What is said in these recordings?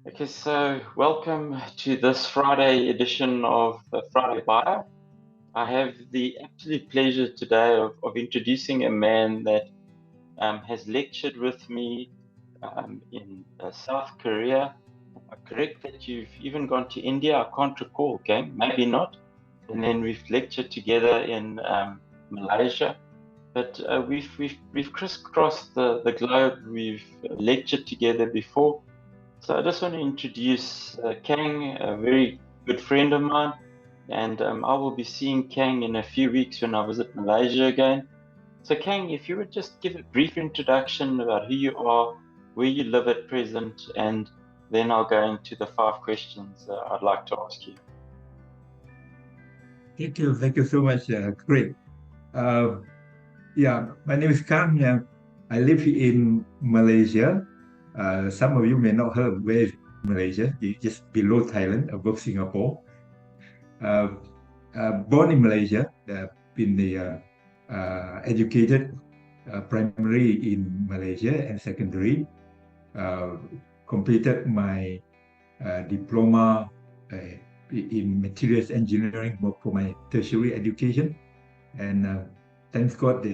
Okay, so welcome to this Friday edition of the Friday Bio. I have the absolute pleasure today of introducing a man that has lectured with me in South Korea. Am I correct that you've even gone to India? I can't recall, Kang, maybe not. And then we've lectured together in Malaysia. But we've crisscrossed the globe. We've lectured together before. So I just want to introduce Kang, a very good friend of mine, and I will be seeing Kang in a few weeks when I visit Malaysia again. So Kang, if you would just give a brief introduction about who you are, where you live at present, and then I'll go into the 5 questions I'd like to ask you. Thank you so much, Craig. My name is Kang. I live in Malaysia. Some of you may not heard where is Malaysia. It's just below Thailand, above Singapore. Born in Malaysia, been educated primarily in Malaysia and secondary. Completed my diploma in materials engineering for my tertiary education, and thanks God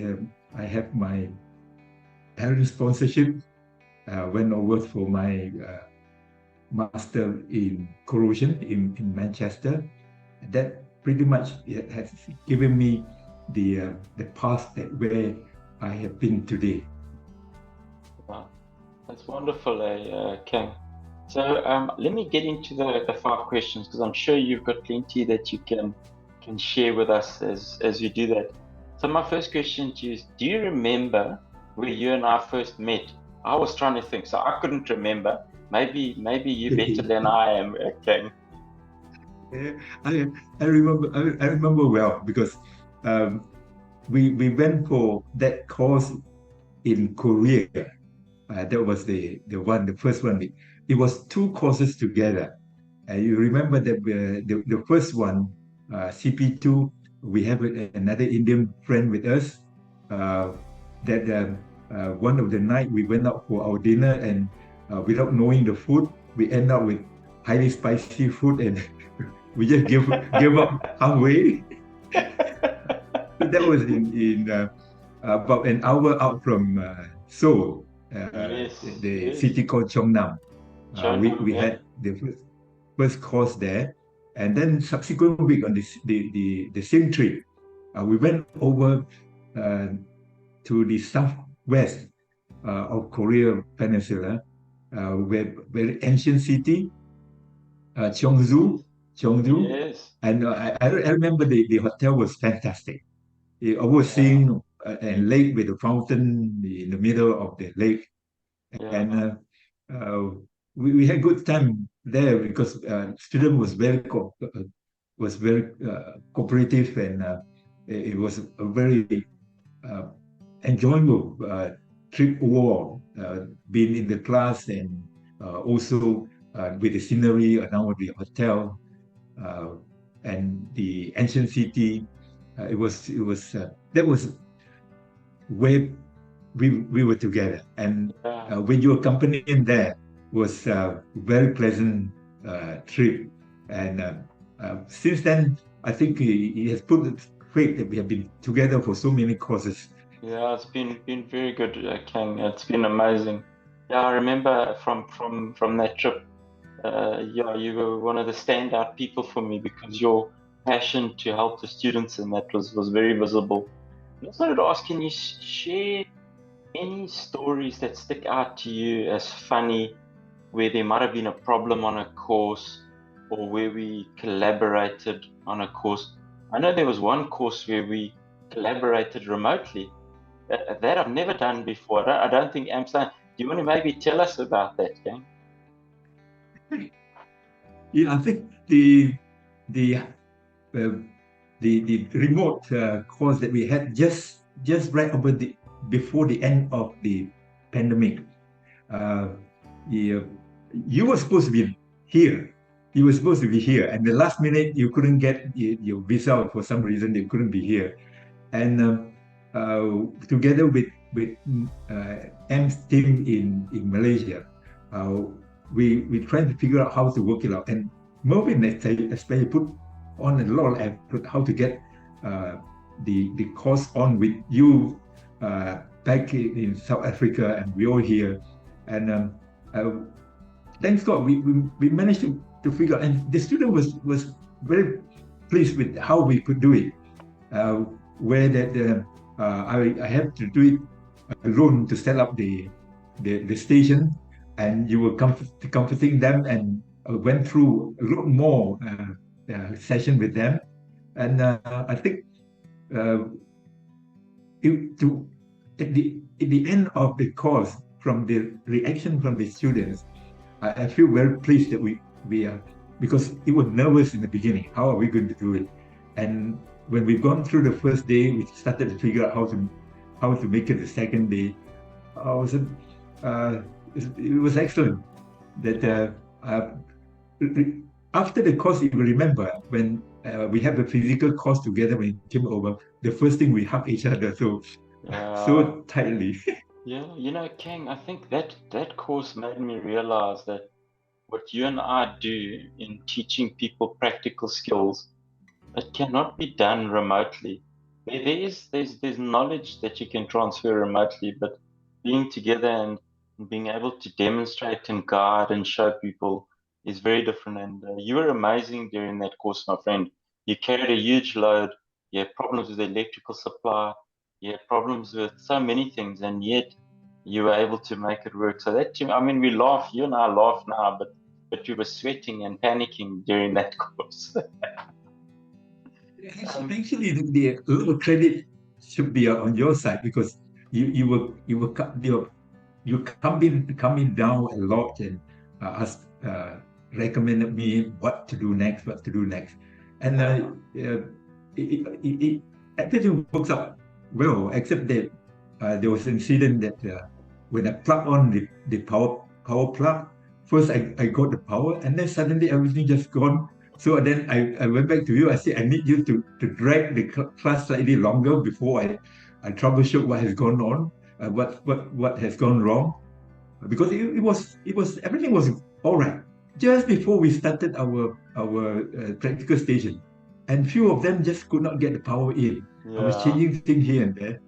I have my parents' sponsorship. Went over for my master in corrosion in Manchester. That pretty much has given me the path that where I have been today. Wow, that's wonderful, Kang. So let me get into the 5 questions, because I'm sure you've got plenty that you can share with us as you do that. So my first question to you is, do you remember where you and I first met? I was trying to think, so I couldn't remember. Maybe you're better than I am, Kang. I remember well, because we went for that course in Korea. That was the first one. It was 2 courses together. You remember that the first one, CP2, we have another Indian friend with us. That one of the night we went out for our dinner, and without knowing the food, we end up with highly spicy food, and we just give up halfway. That was in about an hour out from Seoul, the city called Cheongnam. We had the first course there, and then subsequent week on the same trip, we went over to the southwest of Korea Peninsula, where very ancient city, Cheongju. Yes. And I remember the hotel was fantastic. Overseeing a lake with a fountain in the middle of the lake. And we had good time there, because student was very cooperative, and it was a very enjoyable trip overall. Being in the class, and also with the scenery around the hotel and the ancient city. That was where we were together, and when you accompanied him there, was a very pleasant trip. And since then, I think he has put the faith that we have been together for so many courses. Yeah, it's been very good, Kang. It's been amazing. Yeah, I remember from that trip. You were one of the standout people for me, because your passion to help the students and that was very visible. I just wanted to ask, can you share any stories that stick out to you as funny, where there might have been a problem on a course, or where we collaborated on a course? I know there was one course where we collaborated remotely. That I've never done before. I don't think AMPP. Do you want to maybe tell us about that, Kang? Yeah, I think the remote course that we had just right over before the end of the pandemic. You were supposed to be here. You were supposed to be here, and the last minute you couldn't get your visa for some reason. You couldn't be here, and together with M's team in Malaysia, we trying to figure out how to work it out. And Mervyn especially put on a lot of effort how to get the course on with you back in South Africa, and we all here. And thanks God, we managed to figure out, and the student was very pleased with how we could do it. Where that I have to do it alone to set up the station, and you were comforting them, and went through a lot more session with them. And I think at the end of the course, from the reaction from the students, I feel very pleased that we are, because it was nervous in the beginning. How are we going to do it? And when we've gone through the first day, we started to figure out how to make it the second day. It was excellent. That after the course, you will remember when we have a physical course together when it came over. The first thing, we hug each other so tightly. Yeah, Kang, I think that course made me realize that what you and I do in teaching people practical skills, it cannot be done remotely. There's knowledge that you can transfer remotely, but being together and being able to demonstrate and guide and show people is very different. And you were amazing during that course, my friend. You carried a huge load. You had problems with the electrical supply. You had problems with so many things, and yet you were able to make it work. So that, I mean, we laugh. You and I laugh now, but you were sweating and panicking during that course. Actually, the little credit should be on your side, because you coming down a lot, and recommended me what to do next, and everything works out well, except that there was an incident that when I plugged on the power plug, first I got the power, and then suddenly everything just gone. So then I went back to you. I said, I need you to drag the class slightly longer before I troubleshoot what has gone on, what has gone wrong, because it was everything was all right just before we started our practical station, and few of them just could not get the power in. Yeah. I was changing things here and there.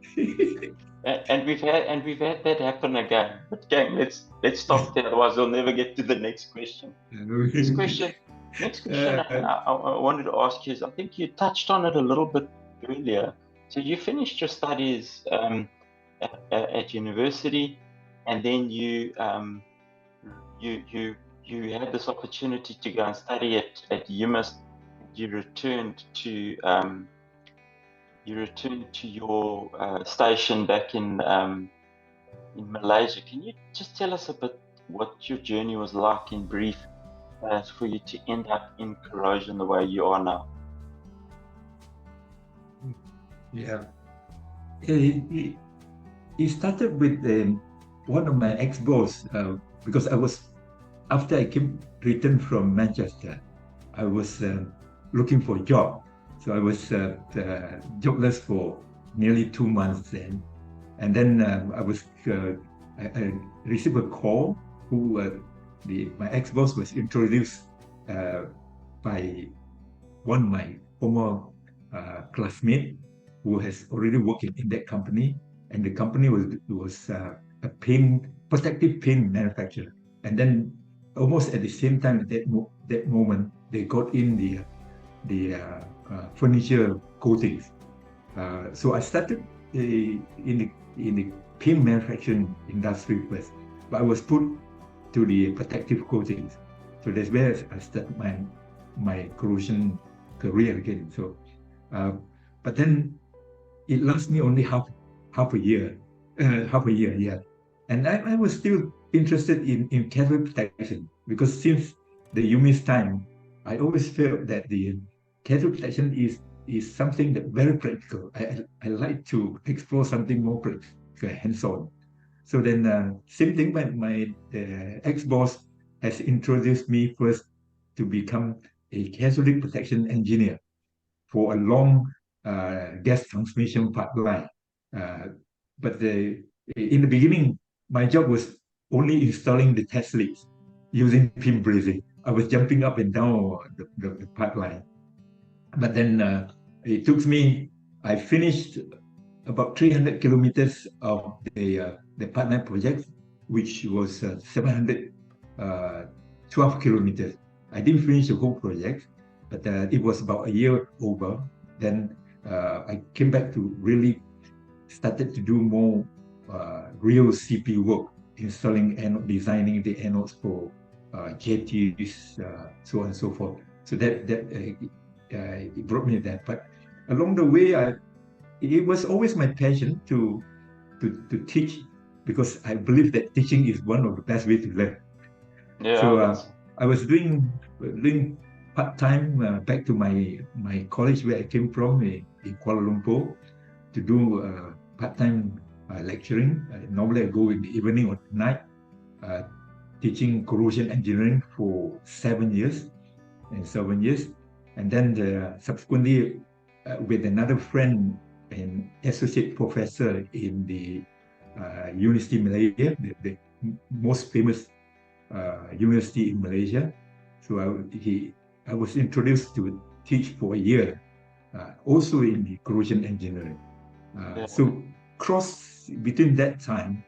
and we've had that happen again. But Kang, let's stop there, otherwise we'll never get to the next question. Next question I wanted to ask you is, I think you touched on it a little bit earlier. So you finished your studies at university, and then you had this opportunity to go and study at UMass. You returned to your station back in Malaysia. Can you just tell us a bit what your journey was like in brief, for you to end up in Corrosion the way you are now? Yeah, it started with one of my ex-boss, because after I returned from Manchester, I was looking for a job. So I was jobless for nearly 2 months then. And then I received a call my ex-boss was introduced by one of my former classmates who has already worked in that company. And the company was a protective paint manufacturer. And then almost at the same time, at that moment, they got in the furniture coatings. So I started in the paint manufacturing industry first, but I was put to the protective coatings. So that's where I started my corrosion career again. So, but then it lasted me only half a year, yeah. And I was still interested in cathode protection, because since the UMass time, I always felt that the cathode protection is something that very practical. I like to explore something more practical, hands-on. So then, same thing. My ex-boss has introduced me first to become a cathodic protection engineer for a long gas transmission pipeline. But in the beginning, my job was only installing the test leads. using pin bracing. I was jumping up and down the pipeline. But then it took me, I finished about 300 kilometers of the pipeline project, which was 712 kilometers. I didn't finish the whole project, but it was about a year over. Then I came back to really started to do more real CPU work, installing and designing the anodes for jetties, so on and so forth. So that it brought me there. But along the way, it was always my passion to teach, because I believe that teaching is one of the best ways to learn. Yeah. So I was doing part-time back to my college where I came from in Kuala Lumpur to do part-time lecturing. Normally I go in the evening or night, teaching corrosion engineering for 7 years. And then subsequently with another friend, an associate professor in the University of Malaysia, the most famous university in Malaysia. So I was introduced to teach for a year, also in the corrosion engineering. So cross between that time,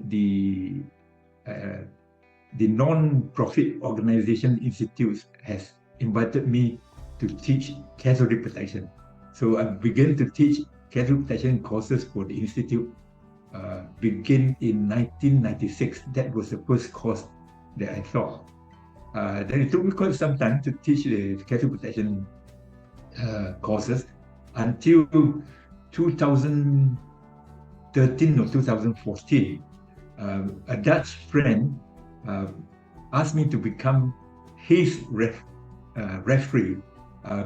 the non-profit organization institutes has invited me to teach casualty protection. So I began to teach casualty protection courses for the institute. Began in 1996. That was the first course that I taught. Then it took me quite some time to teach the casualty protection courses until 2013 or 2014. A Dutch friend asked me to become his referee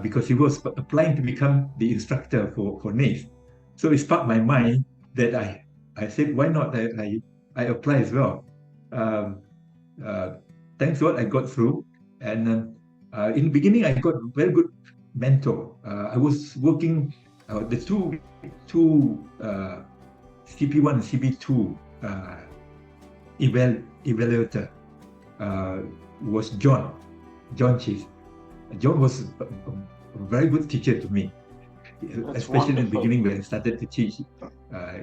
because he was applying to become the instructor for NACE. So it sparked my mind that I said, why not? I apply as well. Thanks God I got through. And in the beginning, I got a very good mentor. I was working, the two CP1 and CP2 evaluator was John Chase. John was a very good teacher to me. That's especially wonderful. In the beginning when I started to teach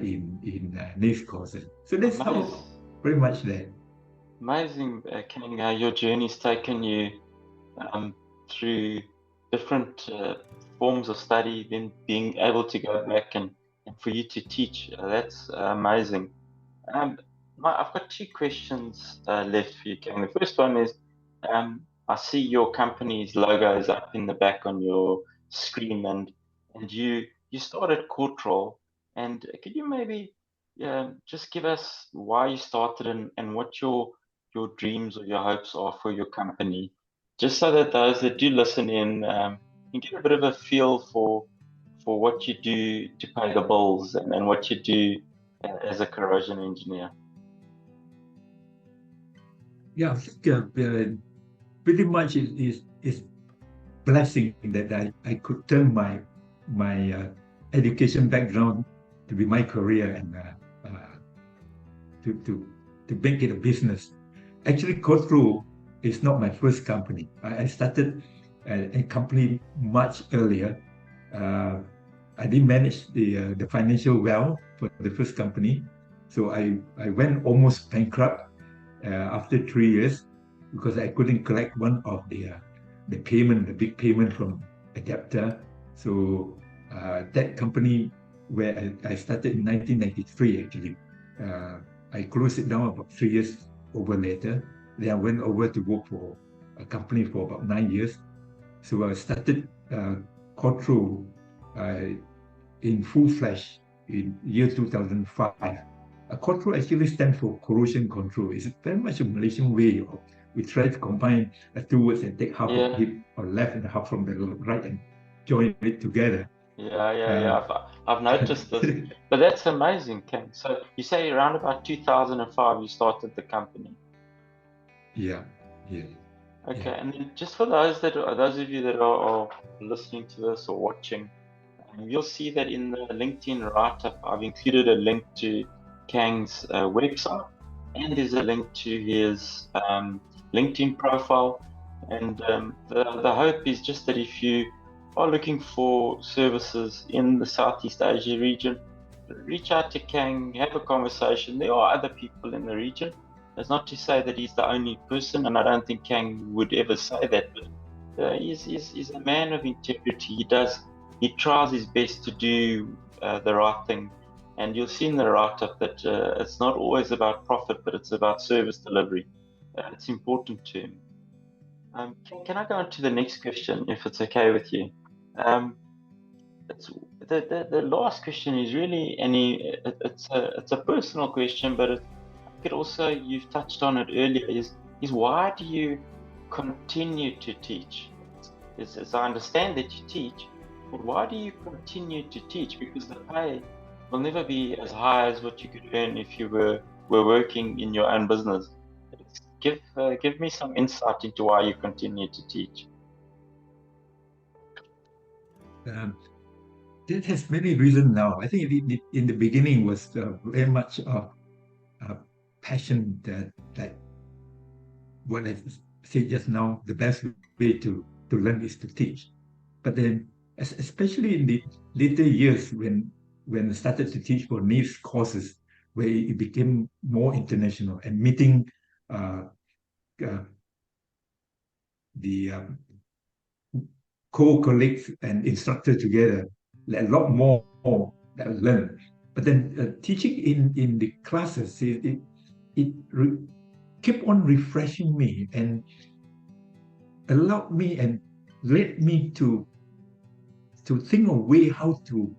in NACE courses. So that's how very much that. Amazing, Kang, your journey's taken you through different forms of study, then being able to go back and for you to teach. That's amazing. I've got two questions left for you, Kang. The first one is, I see your company's logo is up in the back on your screen, and you started Corrtrol, and could you maybe just give us why you started and what your dreams or your hopes are for your company, just so that those that do listen in can get a bit of a feel for what you do to pay the bills and what you do as a corrosion engineer. Yeah, I think pretty much it's blessing that I could turn my education background to be my career and to make it a business. Actually, Corrtrol is not my first company. I started a company much earlier. I didn't manage the financial well for the first company, so I went almost bankrupt after 3 years because I couldn't collect one of the big payment from a debtor. So that company where I started in 1993 actually, I closed it down about 3 years over later. Then I went over to work for a company for about 9 years. So I started Corrtrol in full-fledged in year 2005. Corrtrol actually stands for corrosion control. It's very much a Malaysian way of, we try to combine two words and take half of it on left and half from the right and join it together. I've noticed this. But that's amazing, Kang. So you say around about 2005 you started the company. Yeah. Okay, and then just for those of you that are listening to this or watching, you'll see that in the LinkedIn write-up, I've included a link to Kang's website. and there's a link to his LinkedIn profile. And the hope is just that if you are looking for services in the Southeast Asia region, reach out to Kang, have a conversation. There are other people in the region. That's not to say that he's the only person, and I don't think Kang would ever say that, but he's a man of integrity. He tries his best to do the right thing. And you'll see in the write-up that it's not always about profit, but it's about service delivery. It's important to him. Can I go on to the next question, if it's okay with you? It's the last question is really it's a personal question, but I could also, you've touched on it earlier, is why do you continue to teach? As I understand that you teach, but why do you continue to teach? Because the pay will never be as high as what you could earn if you were working in your own business. Give me some insight into why you continue to teach. That has many reasons now. I think in the beginning was very much of passion that, like what I said just now, the best way to learn is to teach. But then, especially in the later years when I started to teach for niche courses, where it became more international and meeting the co-colleagues and instructors together, a lot more that I learned. But then teaching in the classes, it kept on refreshing me and allowed me and led me to think of way how to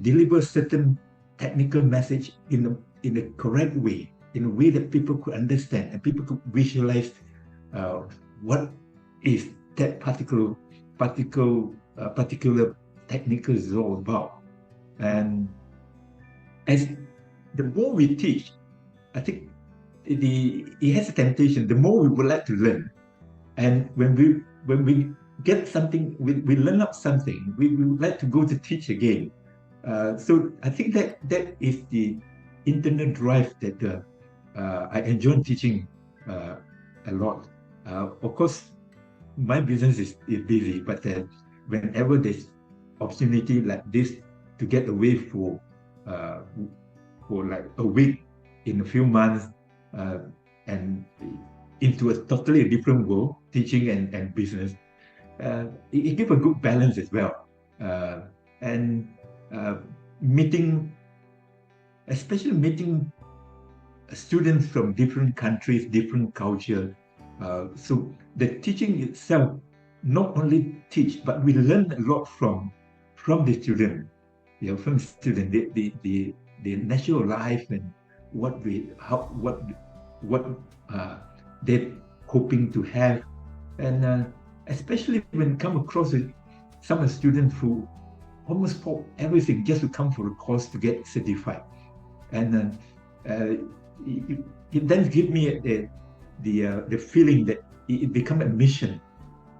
deliver certain technical message in a correct way, in a way that people could understand and people could visualize what is that particular technical is all about. And as the more we teach, I think it has a temptation. The more we would like to learn, and when we get something, we learn up something, we would like to go to teach again. So I think that is the internal drive that I enjoy teaching a lot. Of course, my business is busy, but whenever there's opportunity like this to get away for like a week in a few months and into a totally different world, teaching and business, it gives a good balance as well. And especially meeting students from different countries, different culture. So the teaching itself, not only teach, but we learn a lot from the student. From the student, the natural life and what they're hoping to have, and especially when come across some students who almost for everything just to come for a course to get certified, and it then gives me the feeling that it becomes a mission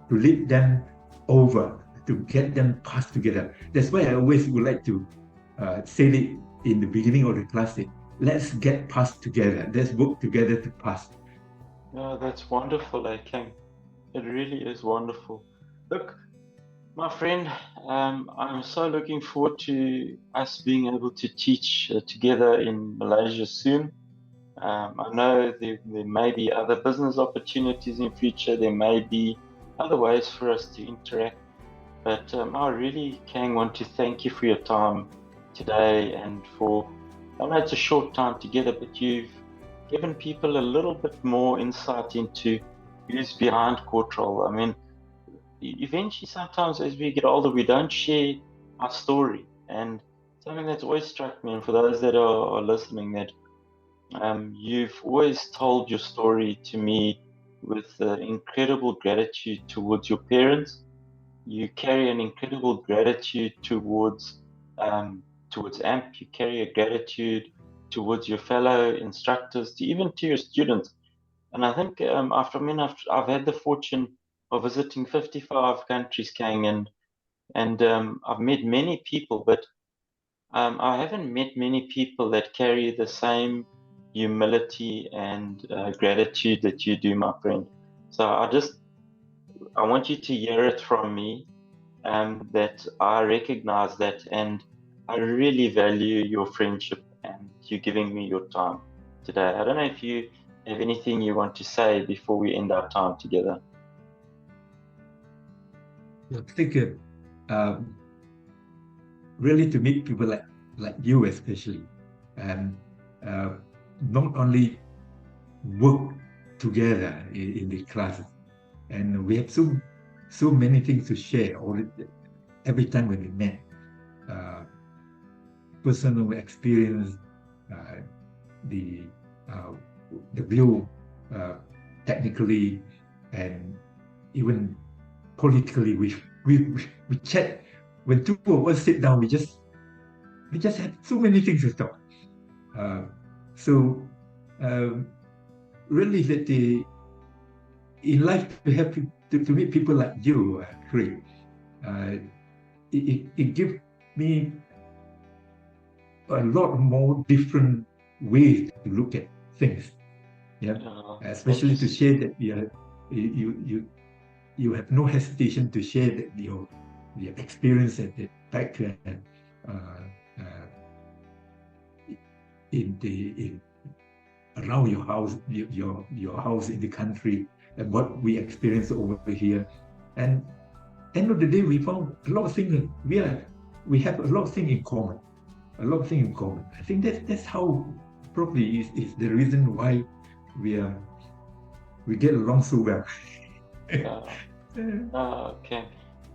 to lead them over, to get them passed together. That's why I always would like to say it in the beginning of the class. Let's get passed together. Let's work together to pass. Oh, that's wonderful, Kang. It really is wonderful. Look, my friend, I'm so looking forward to us being able to teach together in Malaysia soon. I know there may be other business opportunities in future. There may be other ways for us to interact. But I really, Kang, want to thank you for your time today and for, I know it's a short time together, but you've given people a little bit more insight into who's behind Corrtrol. I mean, eventually, sometimes as we get older, we don't share our story. And something that's always struck me, and for those that are listening, that you've always told your story to me with incredible gratitude towards your parents. You carry an incredible gratitude towards AMP. You carry a gratitude towards your fellow instructors, even to your students. And I think I've had the fortune of visiting 55 countries, Kang, and I've met many people, but I haven't met many people that carry the same humility and gratitude that you do, my friend. So I want you to hear it from me, that I recognize that, and I really value your friendship and you giving me your time today. I don't know if you have anything you want to say before we end our time together. I think really to meet people like you especially, and not only work together in the classes, and we have so many things to share every time when we met. Personal experience, the view technically, and even politically. We chat. When two of us sit down, we just have so many things to talk. Really, that in life to have to meet people like you, great. It gives me a lot more different ways to look at things. Yeah, especially to share that you have no hesitation to share that your experience and the background in around your house, your house in the country, and what we experience over here. And end of the day, we found a lot of things. We have a lot of things in common. I think that's how probably is the reason why we get along so well. Okay.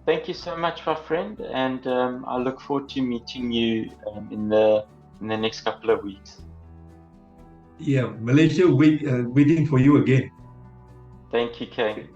Thank you so much, my friend, and I look forward to meeting you in the next couple of weeks. Yeah, Malaysia waiting for you again. Thank you, Kang.